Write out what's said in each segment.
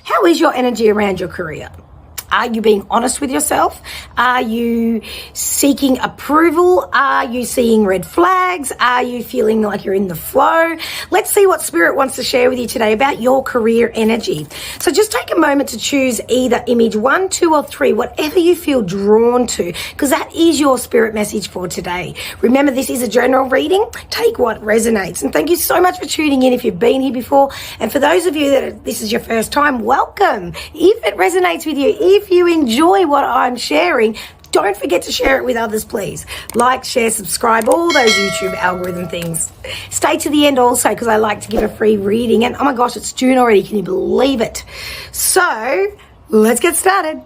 How is your energy around your career? Are you being honest with yourself? Are you seeking approval? Are you seeing red flags? Are you feeling like you're in the flow? Let's see what Spirit wants to share with you today about your career energy. So just take a moment to choose either image 1, 2, or 3, whatever you feel drawn to, because that is your Spirit message for today. Remember, this is a general reading. Take what resonates. And thank you so much for tuning in if you've been here before. And for those of you that this is your first time, welcome. If it resonates with you, if you enjoy what I'm sharing, don't forget to share it with others, please. Like, share, subscribe, all those YouTube algorithm things. Stay to the end also, because I like to give a free reading. And oh my gosh, it's June already. Can you believe it? So let's get started.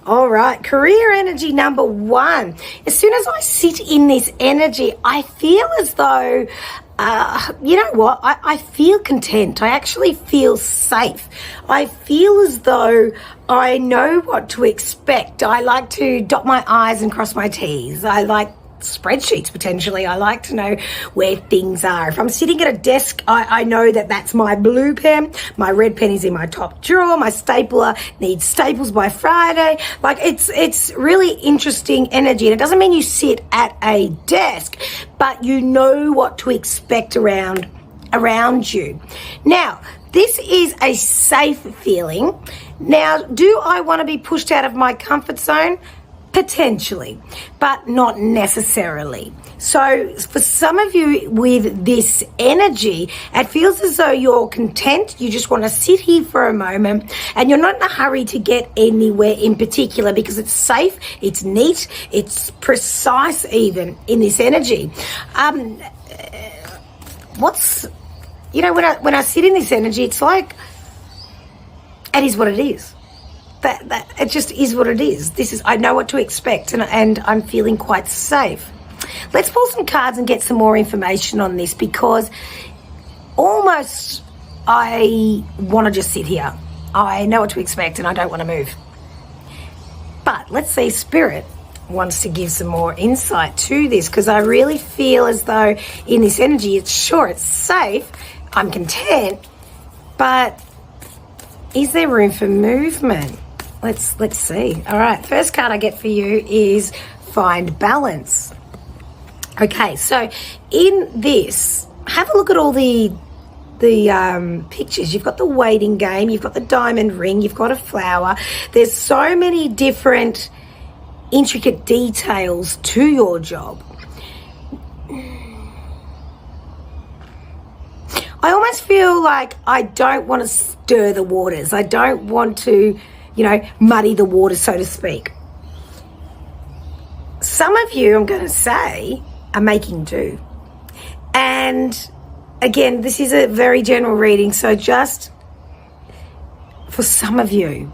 All right, career energy number 1. As soon as I sit in this energy, I feel as though, you know what, I feel content. I actually feel safe. I feel as though I know what to expect. I like to dot my I's and cross my T's. I like spreadsheets potentially. I like to know where things are. If I'm sitting at a desk, I know that that's my blue pen. My red pen is in my top drawer. My stapler needs staples by Friday. Like it's really interesting energy. And it doesn't mean you sit at a desk, but you know what to expect around you. Now, this is a safe feeling. Now, do I want to be pushed out of my comfort zone? Potentially, but not necessarily. So for some of you with this energy, it feels as though you're content. You just want to sit here for a moment and you're not in a hurry to get anywhere in particular because it's safe, it's neat, it's precise even in this energy. When I sit in this energy, it's like, it is what it is. That it just is what it is. I know what to expect and I'm feeling quite safe. Let's pull some cards and get some more information on this, because almost I want to just sit here. I know what to expect and I don't want to move. But let's see, Spirit wants to give some more insight to this, because I really feel as though in this energy, it's safe, I'm content, but is there room for movement? Let's see. All right, first card I get for you is Find Balance. Okay, so in this, have a look at all the pictures. You've got the waiting game, you've got the diamond ring, you've got a flower. There's so many different intricate details to your job. I almost feel like I don't want to stir the waters. I don't want to, muddy the waters, so to speak. Some of you, I'm going to say, are making do. And again, this is a very general reading, so just for some of you,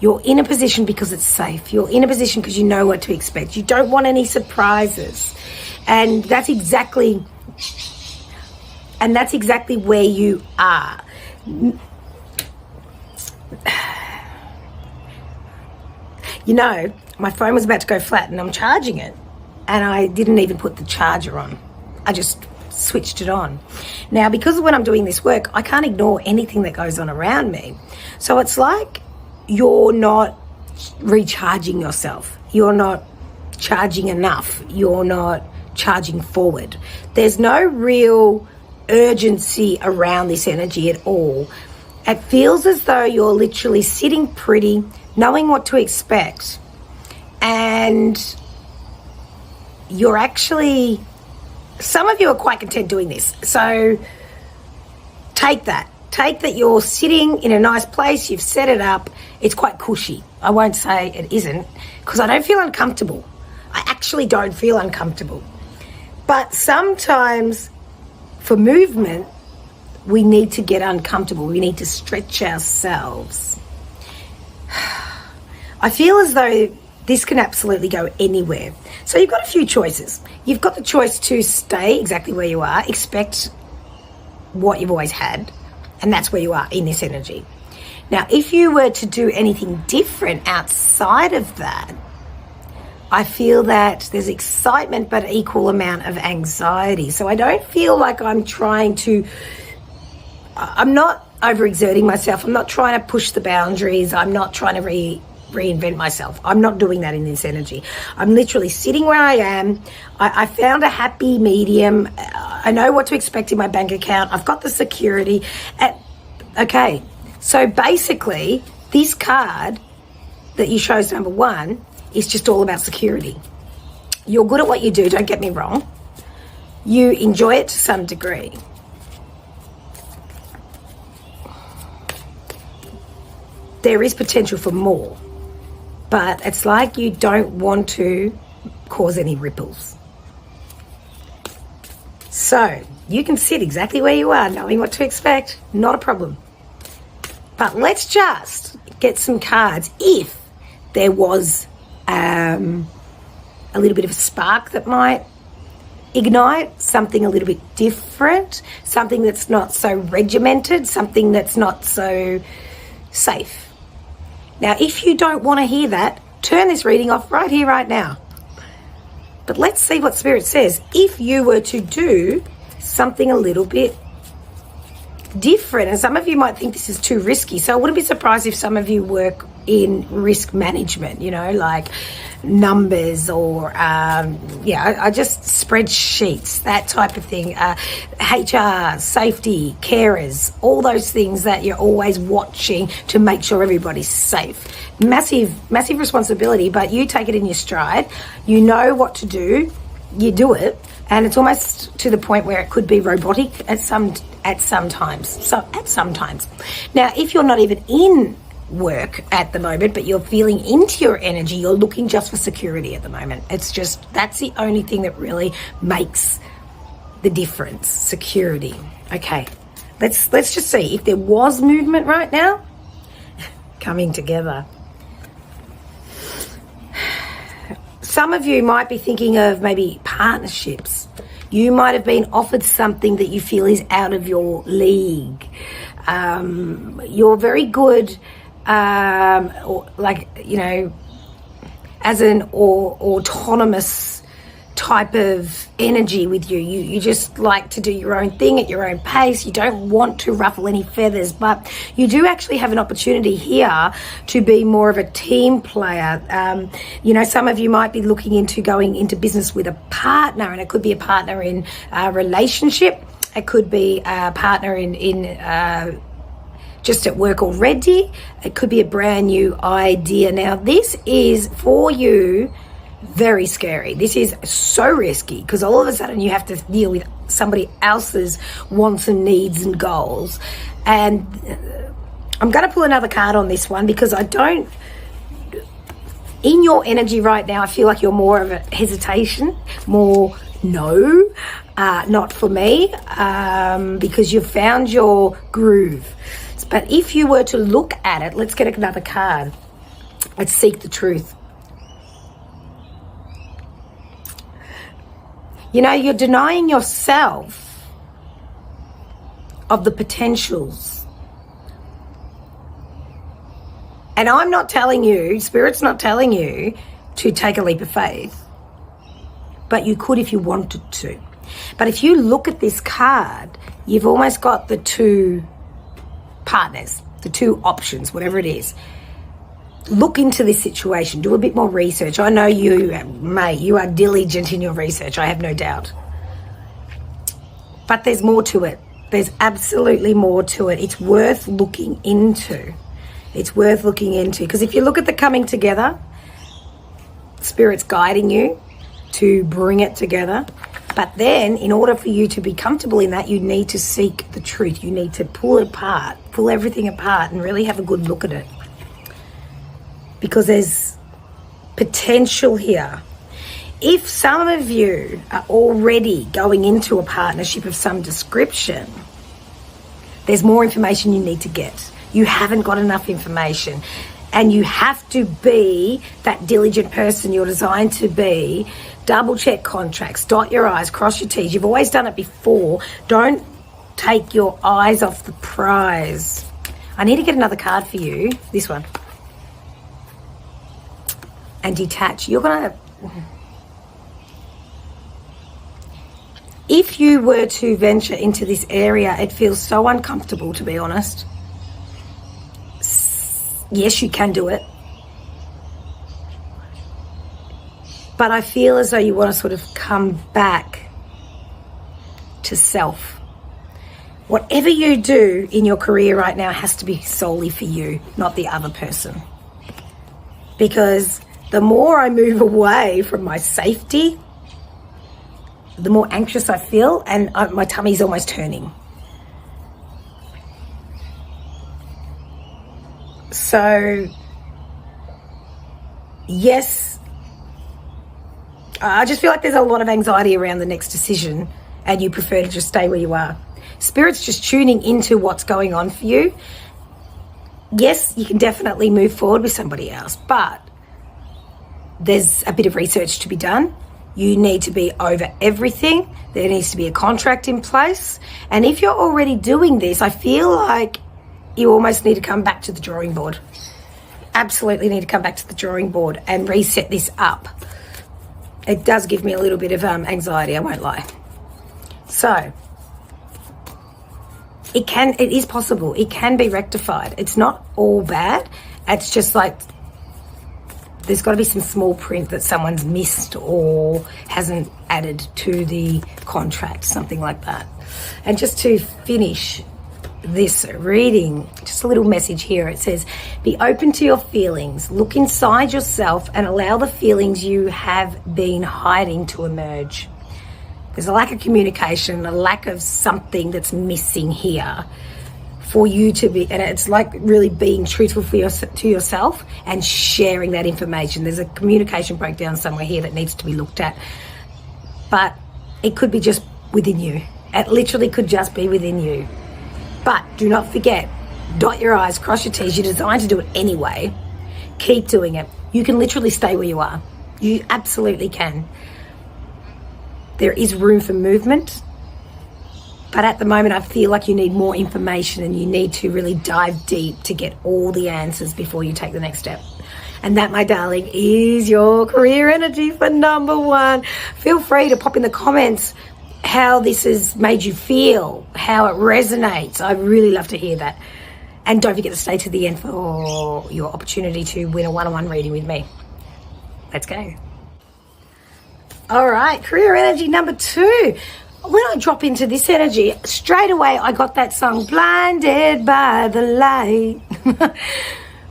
you're in a position because it's safe. You're in a position because you know what to expect. You don't want any surprises. And that's exactly where you are. My phone was about to go flat and I'm charging it, and I didn't even put the charger on. I just switched it on. Now, because when I'm doing this work, I can't ignore anything that goes on around me. So it's like you're not recharging yourself. You're not charging enough. You're not charging forward. There's no real urgency around this energy at all. It feels as though you're literally sitting pretty, knowing what to expect, and you're actually some of you are quite content doing this. So take that. Take that you're sitting in a nice place, you've set it up, it's quite cushy. I won't say it isn't, because I don't feel uncomfortable. I actually don't feel uncomfortable. But sometimes for movement, we need to get uncomfortable. We need to stretch ourselves. I feel as though this can absolutely go anywhere. So you've got a few choices. You've got the choice to stay exactly where you are, expect what you've always had, and that's where you are in this energy. Now, if you were to do anything different outside of that, I feel that there's excitement but equal amount of anxiety. So I don't feel like I'm not overexerting myself. I'm not trying to push the boundaries. I'm not trying to reinvent myself. I'm not doing that in this energy. I'm literally sitting where I am. I found a happy medium. I know what to expect in my bank account. I've got the security. Okay, so basically this card that you chose, number 1, is just all about security. You're good at what you do, don't get me wrong. You enjoy it to some degree. There is potential for more, but it's like you don't want to cause any ripples. So you can sit exactly where you are, knowing what to expect, not a problem. But let's just get some cards if there was a little bit of a spark that might ignite something a little bit different, something that's not so regimented, something that's not so safe. Now, if you don't want to hear that, turn this reading off right here, right now. But let's see what Spirit says. If you were to do something a little bit different, and some of you might think this is too risky, so I wouldn't be surprised if some of you work in risk management, like numbers or I just spreadsheets, that type of thing, HR, safety, carers, all those things that you're always watching to make sure everybody's safe. Massive responsibility, but you take it in your stride. You know what to do, you do it, and it's almost to the point where it could be robotic at some times. Now, if you're not even in work at the moment, but you're feeling into your energy, you're looking just for security at the moment. It's just, that's the only thing that really makes the difference, security. Okay, let's just see if there was movement right now coming together. Some of you might be thinking of maybe partnerships. You might have been offered something that you feel is out of your league. You're very good, as an autonomous type of energy with you. You just like to do your own thing at your own pace. You don't want to ruffle any feathers, but you do actually have an opportunity here to be more of a team player. Some of you might be looking into going into business with a partner, and it could be a partner in a relationship. It could be a partner in just at work already. It could be a brand new idea. Now, this is for you very scary. This is so risky because all of a sudden you have to deal with somebody else's wants and needs and goals. And I'm going to pull another card on this one because in your energy right now, I feel like you're more of a hesitation, more no, not for me, because you've found your groove. But if you were to look at it, let's get another card. Let's seek the truth. You're denying yourself of the potentials. And I'm not telling you, Spirit's not telling you to take a leap of faith. But you could if you wanted to. But if you look at this card, you've almost got the two partners, the two options, whatever it is. Look into this situation, do a bit more research. I know you are diligent in your research, I have no doubt. But there's more to it. There's absolutely more to it. It's worth looking into. Because if you look at the coming together, Spirit's guiding you to bring it together. But then in order for you to be comfortable in that, you need to seek the truth. You need to pull it apart, pull everything apart and really have a good look at it. Because there's potential here. If some of you are already going into a partnership of some description, there's more information you need to get. You haven't got enough information. And you have to be that diligent person you're designed to be. Double check contracts, dot your I's, cross your T's. You've always done it before. Don't take your eyes off the prize. I need to get another card for you. This one. And detach. You're going to... If you were to venture into this area, it feels so uncomfortable, to be honest. Yes, you can do it. But I feel as though you want to sort of come back to self. Whatever you do in your career right now has to be solely for you, not the other person. Because the more I move away from my safety, the more anxious I feel, and my tummy's almost turning. So, yes, I just feel like there's a lot of anxiety around the next decision, and you prefer to just stay where you are. Spirit's just tuning into what's going on for you. Yes, you can definitely move forward with somebody else, but there's a bit of research to be done. You need to be over everything. There needs to be a contract in place. And if you're already doing this, I feel like you almost need to come back to the drawing board. Absolutely need to come back to the drawing board and reset this up. It does give me a little bit of anxiety, I won't lie. So, it is possible. It can be rectified. It's not all bad. It's just like there's got to be some small print that someone's missed or hasn't added to the contract, something like that. And just to finish this reading, just a little message here. It says, be open to your feelings, look inside yourself and allow the feelings you have been hiding to emerge. There's a lack of communication, a lack of something that's missing here for you to be, and it's like really being truthful to yourself and sharing that information. There's a communication breakdown somewhere here that needs to be looked at, but it could be just within you. It literally could just be within you. But do not forget, dot your I's, cross your T's. You're designed to do it anyway. Keep doing it. You can literally stay where you are. You absolutely can. There is room for movement. But at the moment, I feel like you need more information and you need to really dive deep to get all the answers before you take the next step. And that, my darling, is your career energy for number 1. Feel free to pop in the comments how this has made you feel, how it resonates. I really love to hear that. And don't forget to stay to the end for your opportunity to win a one-on-one reading with me. Let's go. All right, career energy number 2. When I drop into this energy, straight away I got that song, Blinded by the Light.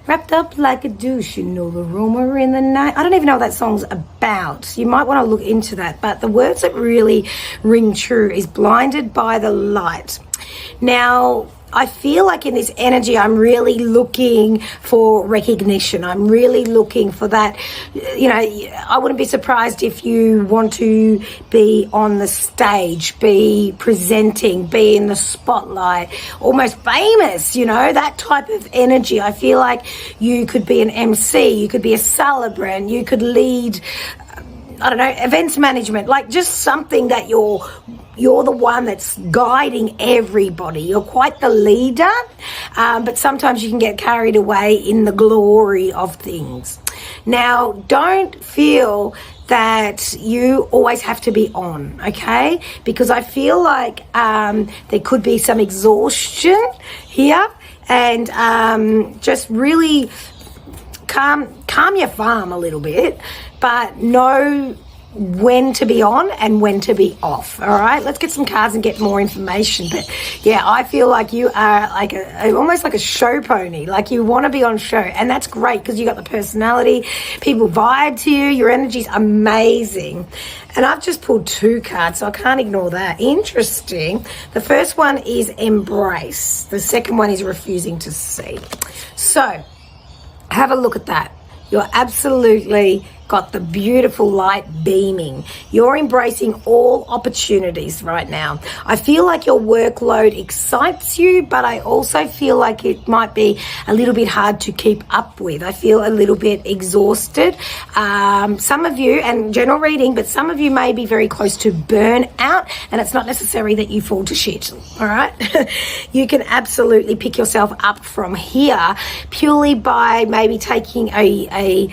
Wrapped up like a douche, you know, the rumor in the night. I don't even know what that song's about. You might want to look into that. But the words that really ring true is blinded by the light. Now, I feel like in this energy, I'm really looking for recognition. I'm really looking for that. You know, I wouldn't be surprised if you want to be on the stage, be presenting, be in the spotlight, almost famous, you know, that type of energy. I feel like you could be an MC, you could be a celebrant, you could lead, I don't know, events management, like just something that you're the one that's guiding everybody. You're quite the leader, but sometimes you can get carried away in the glory of things. Now, don't feel that you always have to be on, okay? Because I feel like there could be some exhaustion here, and just really calm your farm a little bit, but know when to be on and when to be off. All right, let's get some cards and get more information. But yeah, I feel like you are like almost like a show pony, like you want to be on show, and that's great because you got the personality, people vibe to you, your energy's amazing. And I've just pulled 2 cards, so I can't ignore that. Interesting. The first one is embrace, the second one is refusing to see. So have a look at that. You're absolutely got the beautiful light beaming. You're embracing all opportunities right now. I feel like your workload excites you, but I also feel like it might be a little bit hard to keep up with. I feel a little bit exhausted. Some of you, and general reading, but some of you may be very close to burnout, and it's not necessary that you fall to shit, all right? You can absolutely pick yourself up from here purely by maybe taking a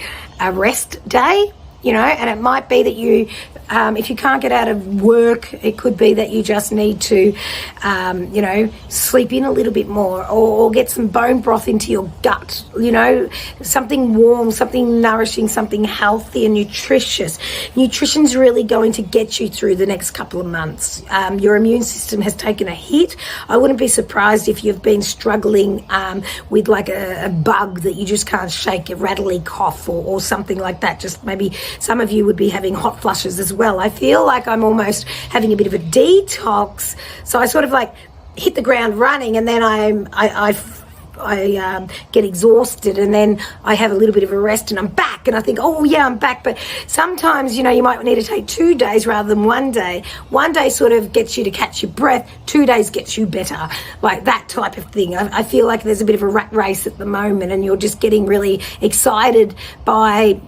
rest day, you know, and it might be that you, if you can't get out of work, it could be that you just need to, you know, sleep in a little bit more or get some bone broth into your gut, you know, something warm, something nourishing, something healthy and nutritious. Nutrition's really going to get you through the next couple of months. Your immune system has taken a hit. I wouldn't be surprised if you've been struggling with like a bug that you just can't shake, a rattly cough or something like that. Just maybe some of you would be having hot flushes as well. I feel like I'm almost having a bit of a detox, so I sort of like hit the ground running, and then I get exhausted, and then I have a little bit of a rest, and I'm back, and I think, oh yeah, I'm back. But sometimes, you know, you might need to take 2 days rather than 1 day. 1 day sort of gets you to catch your breath, 2 days gets you better, like that type of thing. I feel like there's a bit of a rat race at the moment, and you're just getting really excited by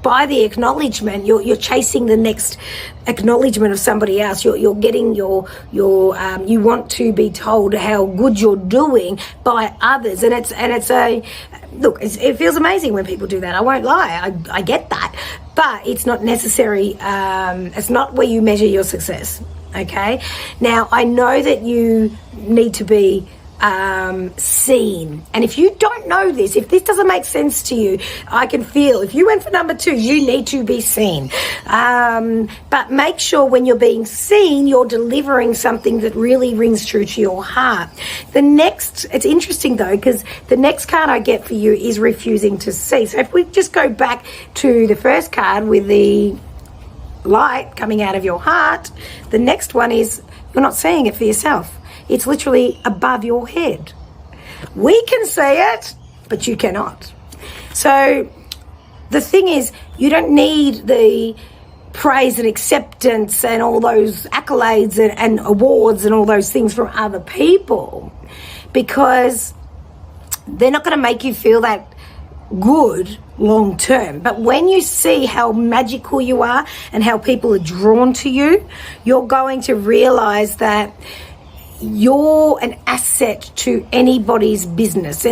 the acknowledgement. You're chasing the next acknowledgement of somebody else. You're getting your you want to be told how good you're doing by others, and it's a look. It feels amazing when people do that. I won't lie. I get that, but it's not necessary. It's not where you measure your success. Okay. Now I know that you need to be seen, and if you don't know this, if this doesn't make sense to you, I can feel if you went for number 2, you need to be seen, but make sure when you're being seen, you're delivering something that really rings true to your heart. It's interesting though, because the next card I get for you is refusing to see. So if we just go back to the first card with the light coming out of your heart, the next one is you're not seeing it for yourself. It's literally above your head. We can see it, but you cannot. So the thing is, you don't need the praise and acceptance and all those accolades and awards and all those things from other people, because they're not going to make you feel that good long term. But when you see how magical you are and how people are drawn to you, you're going to realize that you're an asset to anybody's business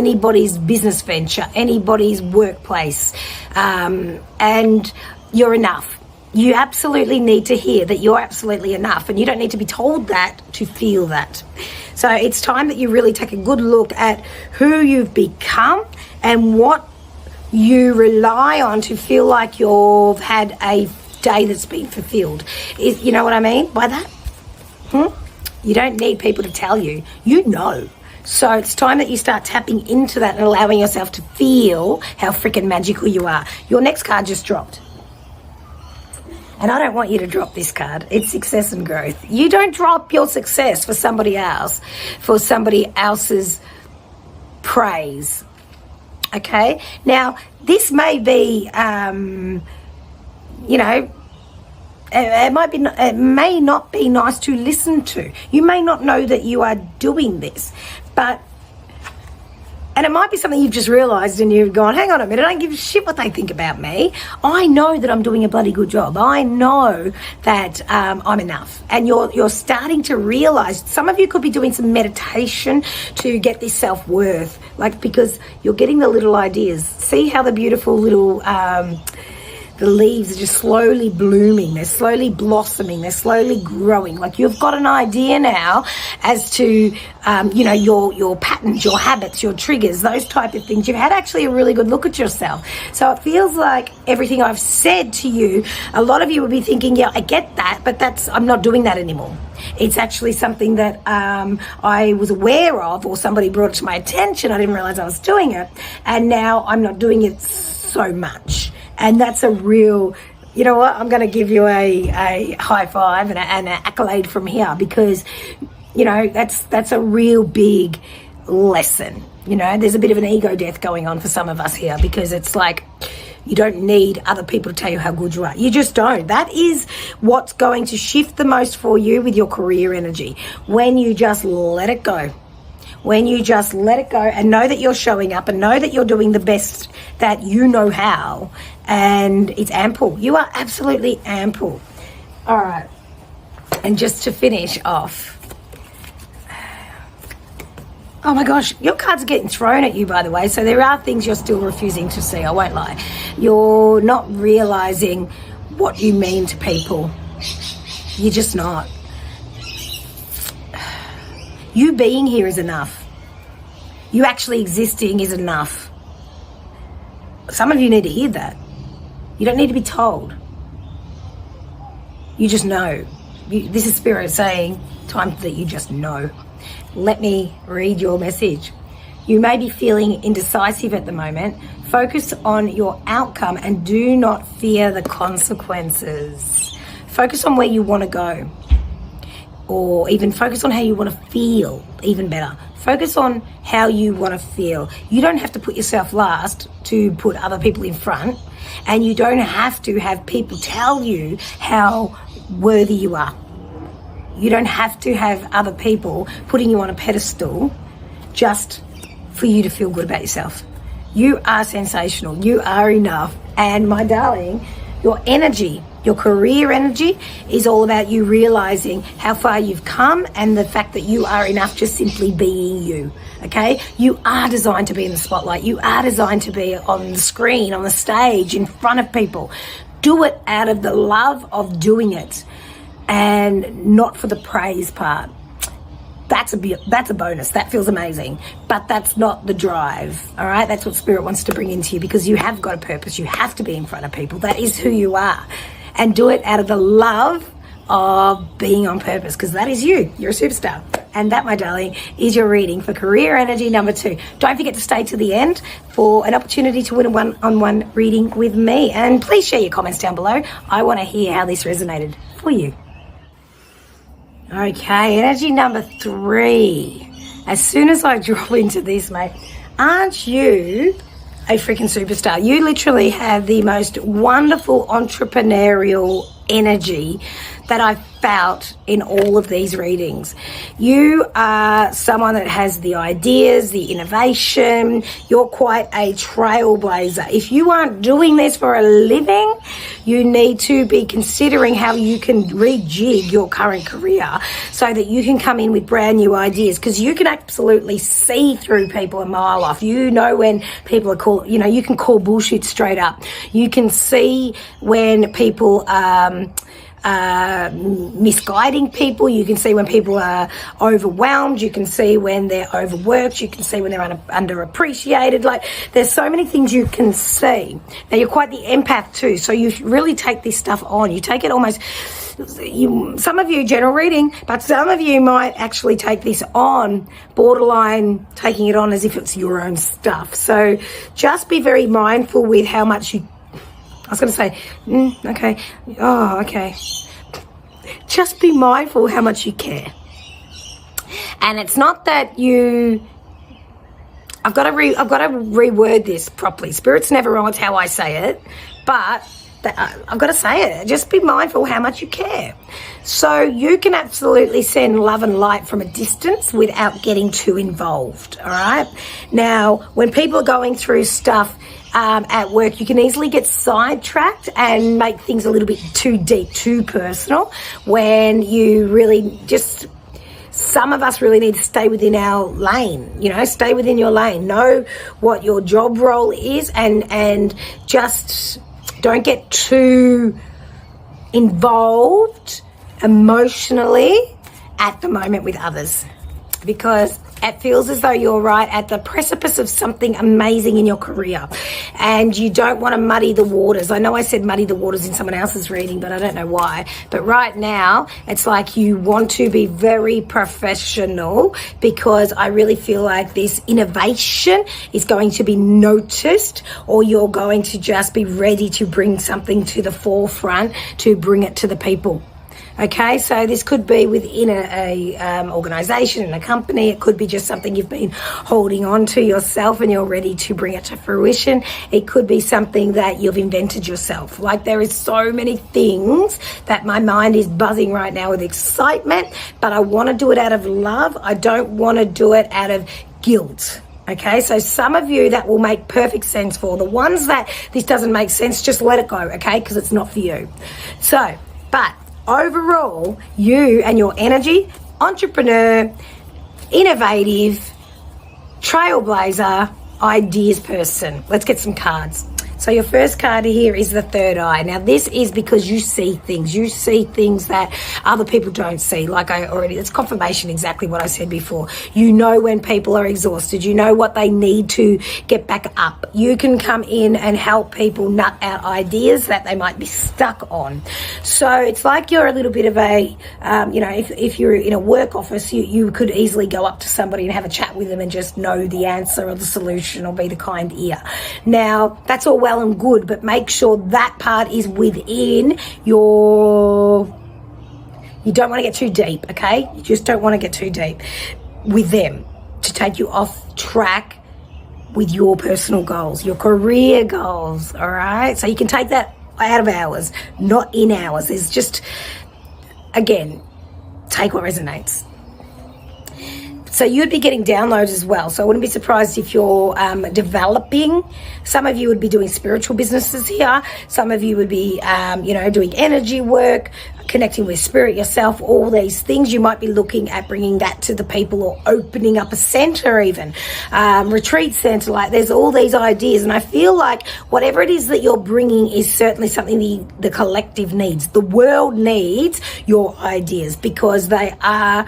venture, anybody's workplace, and you're enough. You absolutely need to hear that you're absolutely enough, and you don't need to be told that to feel that. So it's time that you really take a good look at who you've become and what you rely on to feel like you've had a day that's been fulfilled. You know what I mean by that? You don't need people to tell you. You know. So it's time that you start tapping into that and allowing yourself to feel how freaking magical you are. Your next card just dropped. And I don't want you to drop this card. It's success and growth. You don't drop your success for somebody else, for somebody else's praise. Okay? Now, this may be, you know, it may not be nice to listen to. You may not know that you are doing this, and it might be something you've just realised and you've gone, hang on a minute, I don't give a shit what they think about me. I know that I'm doing a bloody good job. I know that I'm enough. And you're starting to realise, some of you could be doing some meditation to get this self-worth, like, because you're getting the little ideas. See how the beautiful little the leaves are just slowly blooming, they're slowly blossoming, they're slowly growing. Like you've got an idea now as to, you know, your patterns, your habits, your triggers, those type of things. You've had actually a really good look at yourself. So it feels like everything I've said to you, a lot of you would be thinking, yeah, I get that, but I'm not doing that anymore. It's actually something that I was aware of, or somebody brought it to my attention. I didn't realize I was doing it, and now I'm not doing it so much. And that's a real, you know what, I'm going to give you a high five and an accolade from here, because, you know, that's a real big lesson. You know, there's a bit of an ego death going on for some of us here, because it's like, you don't need other people to tell you how good you are. You just don't. That is what's going to shift the most for you with your career energy. When you just let it go. When you just let it go and know that you're showing up and know that you're doing the best that you know how. And it's ample. You are absolutely ample. All right. And just to finish off, oh my gosh, your cards are getting thrown at you, by the way. So there are things you're still refusing to see, I won't lie. You're not realizing what you mean to people. You're just not. You being here is enough. You actually existing is enough. Some of you need to hear that. You don't need to be told. You just know. This is Spirit saying, time that you just know. Let me read your message. You may be feeling indecisive at the moment. Focus on your outcome and do not fear the consequences. Focus on where you want to go, or even focus on how you want to feel, even better. Focus on how you want to feel. You don't have to put yourself last to put other people in front, and you don't have to have people tell you how worthy you are. You don't have to have other people putting you on a pedestal just for you to feel good about yourself. You are sensational. You are enough. And my darling, your energy, your career energy is all about you realizing how far you've come and the fact that you are enough just simply being you, okay? You are designed to be in the spotlight. You are designed to be on the screen, on the stage, in front of people. Do it out of the love of doing it, and not for the praise part. That's a bonus. That feels amazing. But that's not the drive, all right? That's what Spirit wants to bring into you, because you have got a purpose. You have to be in front of people. That is who you are. And do it out of the love of being on purpose, because that is you. You're a superstar. And that, my darling, is your reading for career energy number 2. Don't forget to stay to the end for an opportunity to win a one-on-one reading with me. And please share your comments down below. I want to hear how this resonated for you. Okay, energy number 3. As soon as I drop into this, mate, aren't you a freaking superstar? You literally have the most wonderful entrepreneurial energy that I've felt in all of these readings. You are someone that has the ideas, the innovation. You're quite a trailblazer. If you aren't doing this for a living, you need to be considering how you can rejig your current career so that you can come in with brand new ideas, because you can absolutely see through people a mile off. You know when people are you can call bullshit straight up. You can see when people misguiding people. You can see when people are overwhelmed. You can see when they're overworked. You can see when they're underappreciated. Like, there's so many things you can see. Now, you're quite the empath too, so you really take this stuff on. You take it almost, some of you, general reading, but some of you might actually take this on, borderline taking it on as if it's your own stuff. So just be very mindful with how much you, I was going to say, okay. Oh, okay. Just be mindful how much you care. And it's not that you, I've got to reword this properly. Spirit's never wrong, it's how I say it. But I've got to say it. Just be mindful how much you care. So you can absolutely send love and light from a distance without getting too involved, all right? Now, when people are going through stuff at work, you can easily get sidetracked and make things a little bit too deep, too personal, when you really just, some of us really need to stay within our lane, stay within your lane, know what your job role is, and just Don't get too involved emotionally at the moment with others, because it feels as though you're right at the precipice of something amazing in your career and you don't want to muddy the waters. I know I said muddy the waters in someone else's reading, but I don't know why. But right now, it's like you want to be very professional, because I really feel like this innovation is going to be noticed, or you're going to just be ready to bring something to the forefront to bring it to the people. Okay, so this could be within a organization, in a company. It could be just something you've been holding on to yourself and you're ready to bring it to fruition. It could be something that you've invented yourself. Like, there is so many things that my mind is buzzing right now with excitement, but I want to do it out of love. I don't want to do it out of guilt. Okay, so some of you that will make perfect sense for. The ones that this doesn't make sense, just let it go, okay, because it's not for you. So, but overall, you and your energy, entrepreneur, innovative, trailblazer, ideas person. Let's get some cards. So your first card here is the third eye. Now this is because you see things. You see things that other people don't see. Like it's confirmation exactly what I said before. You know when people are exhausted. You know what they need to get back up. You can come in and help people nut out ideas that they might be stuck on. So it's like you're a little bit of a, if you're in a work office, you could easily go up to somebody and have a chat with them and just know the answer or the solution or be the kind ear. Now, that's all well and good, but make sure that part is within your... You don't want to get too deep, okay? You just don't want to get too deep with them to take you off track with your personal goals, your career goals, all right? So you can take that out of hours, not in hours. It's just, again, take what resonates. So you'd be getting downloads as well. So I wouldn't be surprised if you're developing. Some of you would be doing spiritual businesses here. Some of you would be, doing energy work, connecting with spirit yourself, all these things. You might be looking at bringing that to the people, or opening up a center even, retreat center. Like, there's all these ideas. And I feel like whatever it is that you're bringing is certainly something the collective needs. The world needs your ideas, because they are...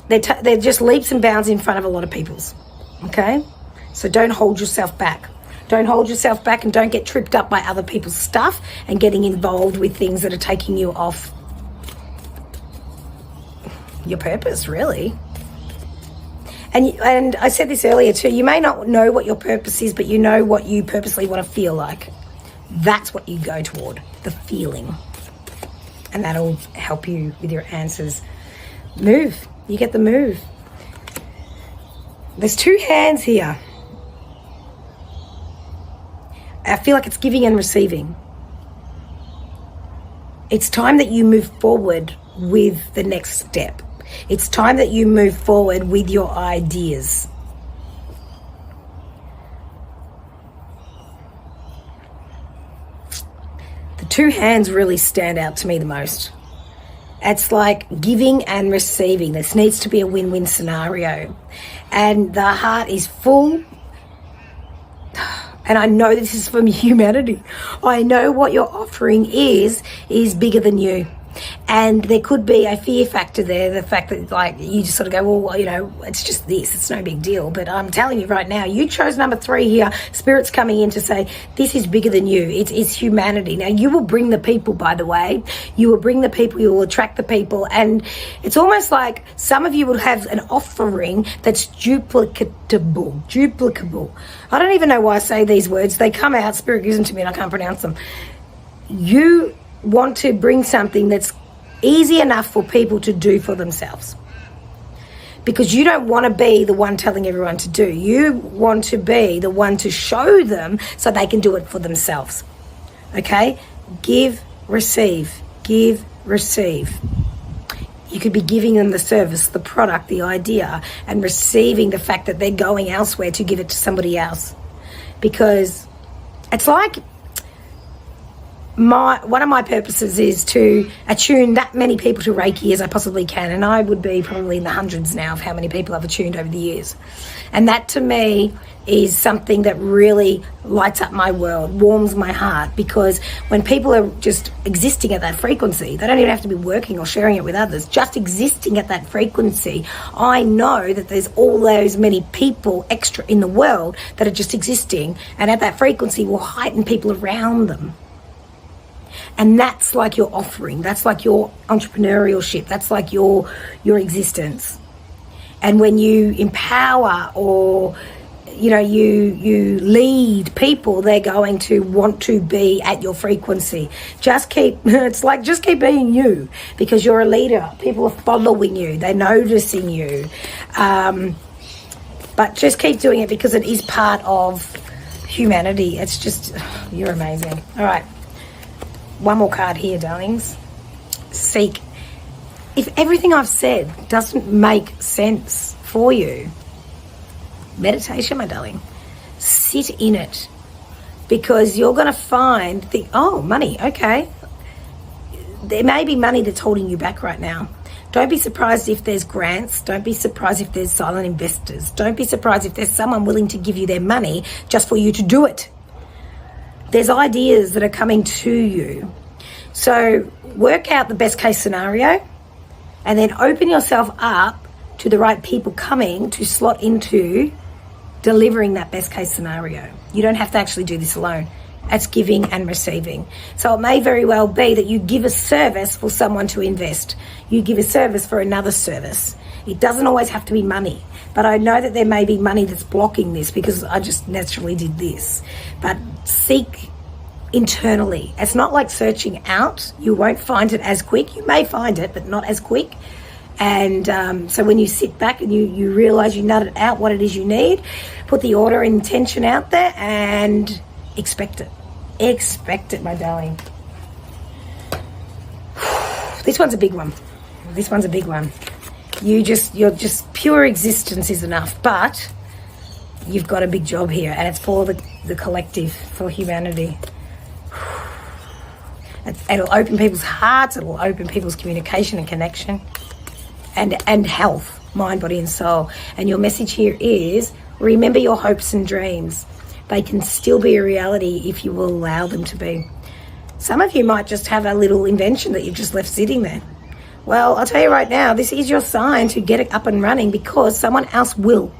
They're just leaps and bounds in front of a lot of people's, okay? So don't hold yourself back. Don't hold yourself back, and don't get tripped up by other people's stuff and getting involved with things that are taking you off your purpose, really. And I said this earlier too, you may not know what your purpose is, but you know what you purposely want to feel like. That's what you go toward, the feeling. And that'll help you with your answers. Move. You get the move. There's two hands here. I feel like it's giving and receiving. It's time that you move forward with the next step. It's time that you move forward with your ideas. The two hands really stand out to me the most. It's like giving and receiving. This needs to be a win-win scenario. And the heart is full. And I know this is from humanity. I know what you're offering is bigger than you. And there could be a fear factor there, the fact that, like, you just sort of go, well, it's just this, it's no big deal. But I'm telling you right now, you chose number 3 here. Spirit's coming in to say, this is bigger than you. It's humanity. Now, you will bring the people, by the way. You will bring the people, you will attract the people. And it's almost like some of you will have an offering that's duplicable. I don't even know why I say these words. They come out, Spirit gives them to me, and I can't pronounce them. You want to bring something that's easy enough for people to do for themselves, because you don't want to be the one telling everyone to do. You want to be the one to show them so they can do it for themselves. Okay? Give, receive. Give, receive. You could be giving them the service, the product, the idea, and receiving the fact that they're going elsewhere to give it to somebody else. Because it's like one of my purposes is to attune that many people to Reiki as I possibly can, and I would be probably in the hundreds now of how many people I've attuned over the years. And that to me is something that really lights up my world, warms my heart, because when people are just existing at that frequency, they don't even have to be working or sharing it with others, just existing at that frequency, I know that there's all those many people extra in the world that are just existing, and at that frequency will heighten people around them. And that's like your offering, that's like your entrepreneurship, that's like your existence. And when you empower or you lead people, they're going to want to be at your frequency. Just keep being you, because you're a leader. People are following you, they're noticing you. But just keep doing it, because it is part of humanity. It's just, you're amazing. All right. One more card here, darlings. Seek. If everything I've said doesn't make sense for you, meditation, my darling. Sit in it, because you're going to find money. Okay. There may be money that's holding you back right now. Don't be surprised if there's grants. Don't be surprised if there's silent investors. Don't be surprised if there's someone willing to give you their money just for you to do it. There's ideas that are coming to you. So work out the best case scenario, and then open yourself up to the right people coming to slot into delivering that best case scenario. You don't have to actually do this alone. It's giving and receiving. So it may very well be that you give a service for someone to invest. You give a service for another service. It doesn't always have to be money. But I know that there may be money that's blocking this, because I just naturally did this. But seek internally. It's not like searching out. You won't find it as quick. You may find it, but not as quick. And so when you sit back and you realize you nutted out what it is you need, put the order and intention out there and expect it. Expect it, my darling. This one's a big one. This one's a big one. You're just pure existence is enough, but you've got a big job here, and it's for the collective, for humanity. It'll open people's hearts. It'll open people's communication and connection, and health, mind, body, and soul. And your message here is: remember your hopes and dreams. They can still be a reality if you will allow them to be. Some of you might just have a little invention that you've just left sitting there. Well, I'll tell you right now, this is your sign to get it up and running, because someone else will.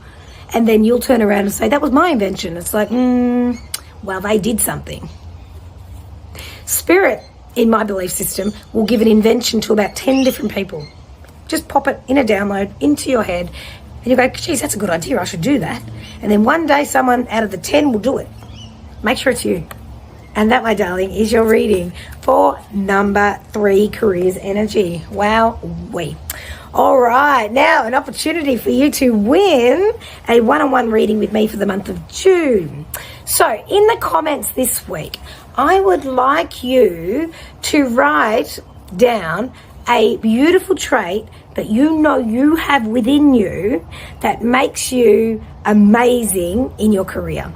And then you'll turn around and say, that was my invention. It's like, well, they did something. Spirit, in my belief system, will give an invention to about 10 different people. Just pop it in a download into your head, and you go, geez, that's a good idea, I should do that. And then one day someone out of the 10 will do it. Make sure it's you. And that, my darling, is your reading for number 3, careers energy. Wow, all right, now an opportunity for you to win a one-on-one reading with me for the month of June. So in the comments this week, I would like you to write down a beautiful trait that you know you have within you that makes you amazing in your career.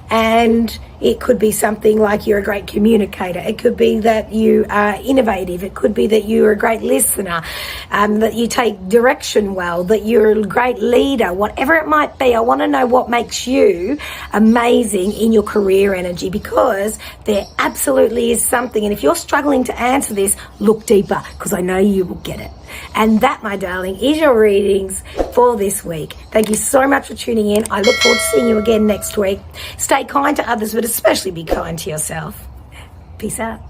And it could be something like you're a great communicator. It could be that you are innovative. It could be that you're a great listener, that you take direction well, that you're a great leader, whatever it might be. I want to know what makes you amazing in your career energy, because there absolutely is something. And if you're struggling to answer this, look deeper, because I know you will get it. And that, my darling, is your readings for this week. Thank you so much for tuning in. I look forward to seeing you again next week. Stay kind to others, but especially be kind to yourself. Peace out.